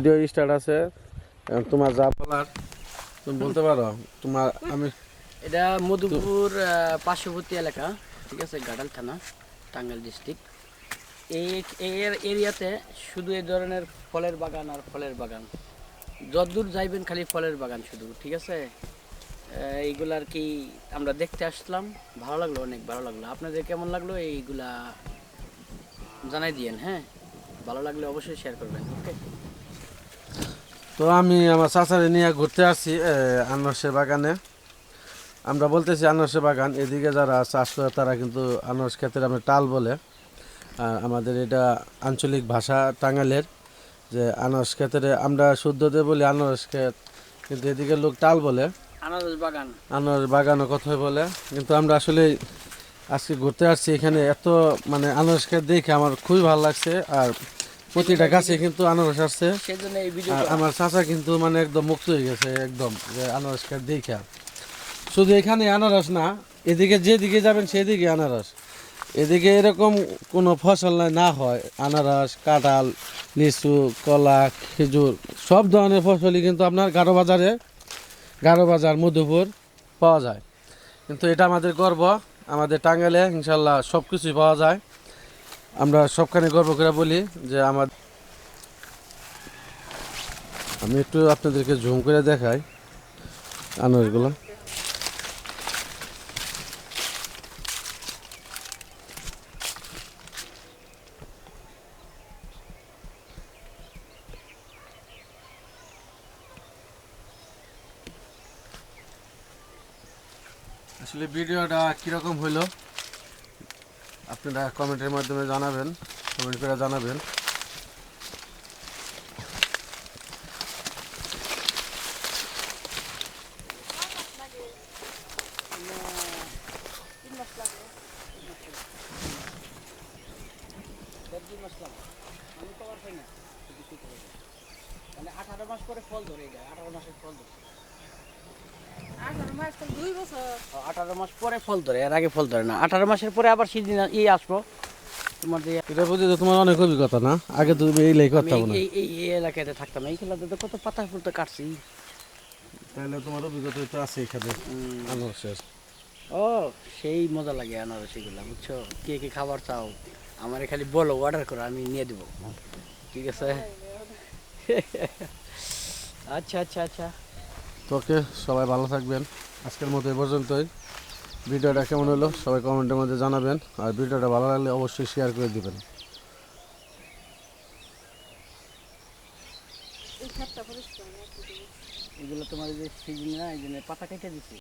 Video start আছে, তোমার যা বলার তুমি বলতে পারো। তোমার আমি এটা মধুপুর পার্শ্ববর্তী এলাকা, ঠিক আছে, ঘাটাল থানা, টাঙ্গাইল ডিস্ট্রিক্ট। এই এর এরিয়াতে শুধু এই ধরনের ফলের বাগান আর ফলের বাগান, যতদূর যাইবেন খালি ফলের বাগান শুধু, ঠিক আছে। এইগুলা আর কি আমরা দেখতে আসলাম, ভালো লাগলো, অনেক ভালো লাগলো। আপনাদের কেমন লাগলো এইগুলা জানাই দিয়েন, হ্যাঁ। ভালো লাগলে অবশ্যই শেয়ার করবেন, ওকে। তো আমি আমার চাচারে নিয়ে ঘুরতে আসছি আনারসের বাগানে। আমরা বলতেছি আনারসের বাগান, এদিকে যারা চাষ করে তারা কিন্তু আনারস ক্ষেতের আমরা টাল বলে। আর আমাদের এটা আঞ্চলিক ভাষা টাঙ্গাইলের, যে আনারস ক্ষেতের আমরা শুদ্ধতে বলি আনারস ক্ষেত, কিন্তু এদিকে লোক টাল বলে। আনারস বাগান, আনারস বাগানও কথাই বলে, কিন্তু আমরা আসলে আজকে ঘুরতে আসছি এখানে। এত মানে আনারস ক্ষেত দেখে আমার খুবই ভালো লাগছে। আর প্রতিটা গাছে কিন্তু আনারস আসছে। সেজন্য এই ভিডিও। আর আমার চাচা কিন্তু মানে একদম মুক্ত হয়ে গেছে একদম, যে আনারস ক্ষেত দেখা। শুধু এখানে আনারস না, এদিকে যেদিকে যাবেন সেদিকে আনারস। এদিকে এরকম কোনো ফসল না হয়, আনারস, কাঁঠাল, লিচু, কলা, খেজুর সব ধরনের ফসলই কিন্তু আপনার গারো বাজার মধুপুর পাওয়া যায়। কিন্তু এটা আমাদের গর্ব, আমাদের টাঙ্গাইলে ইনশাল্লাহ সব কিছুই পাওয়া যায়। আমরা সবখানে গর্ব করে বলি যে আমি একটু আপনাদেরকে জুম করে দেখাই আনারসগুলো। আসলে ভিডিওটা কীরকম হইলো আপনারা কমেন্টের মাধ্যমে জানাবেন, কমেন্ট করে জানাবেন। আমি কভার পাই না, মানে 18 মাস পরে ফল ধরে, এটা 18 মাসের ফল ধরে। 18 মাস তো 2 বছর। 18 মাস পরে ফল ধরে, এর আগে ফল ধরে না। 18 মাসের পরে আবার সিজন আসবো তোমার যে। এটা বুঝি তো তোমার অনেক অভিজ্ঞতা না, আগে তো তুমি এই লেই আমি করতাম না। এই এলাকাতে থাকতাম, এই খেলাতে তো কত পাতা ফুল তো কাটছি। তাহলে তোমার অভিজ্ঞতা তো আছে এখানে আনারসের। ও, সেই মজা লাগে আনারসিগুলা, বুঝছো। কে কে খাবার চাও আমার খালি বলো, অর্ডার করো, আমি নিয়ে দেবো, ঠিক আছে। আচ্ছা আচ্ছা আচ্ছা। তোকে সবাই ভালো থাকবেন, আজকের মতো এই পর্যন্তই। ভিডিওটা কেমন হলো সবাই কমেন্টের মধ্যে জানাবেন, আর ভিডিওটা ভালো লাগলে অবশ্যই শেয়ার করে দিবেন। এই খাতটা পরিষ্কার না। এগুলো তোমার যে সিজন না, এই জন্য পাতা কেটে দিচ্ছি।